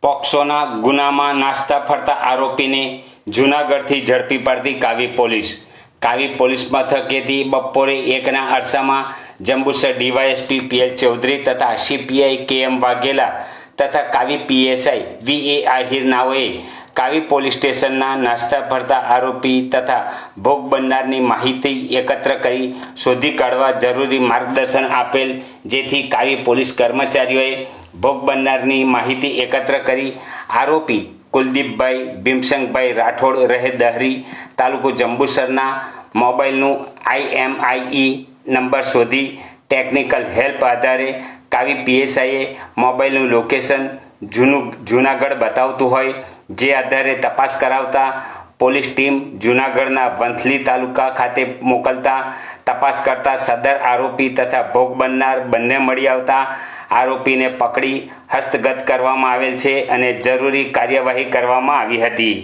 પોક્સોના ગુનામાં નાસ્તા ફરતા આરોપીને જૂનાગઢથી ઝડપી પાડતી કાવી પોલીસ. કાવી પોલીસ મથકેથી બપોરે 1ના અરસામાં જંબુસર ડીવાયએસપી પીએલ ચૌધરી તથા સીપીઆઈ કેએમ વાઘેલા તથા કાવી પીએસઆઈ વીએ આહિર નાઓએ કાવી પોલીસ સ્ટેશનના નાસ્તા ફરતા આરોપી તથા ભોગ બનનારની માહિતી એકત્ર કરી શોધી કાઢવા જરૂરી માર્ગદર્શન આપેલ, જેથી કાવી પોલીસ કર્મચારીઓએ ભોગ બનનારની માહિતી એકત્ર કરી આરોપી કુલદીપભાઈ ભીમસંગભાઈ રાઠોડ રહે દહરી તાલુકો જંબુસરના મોબાઈલનું IMEI નંબર શોધી ટેકનિકલ હેલ્પ આધારે કાવી પીએસઆઈએ મોબાઈલનું લોકેશન જૂનાગઢ બતાવતું હોય, જે આધારે તપાસ કરાવતા પોલીસ ટીમ જૂનાગઢના વંથલી તાલુકા ખાતે મોકલતા તપાસ કરતા સદર આરોપી તથા ભોગ બનનાર બંને મળી આવતા આરોપીને પકડી હસ્તગત કરવામાં આવેલ છે અને જરૂરી કાર્યવાહી કરવામાં આવી હતી.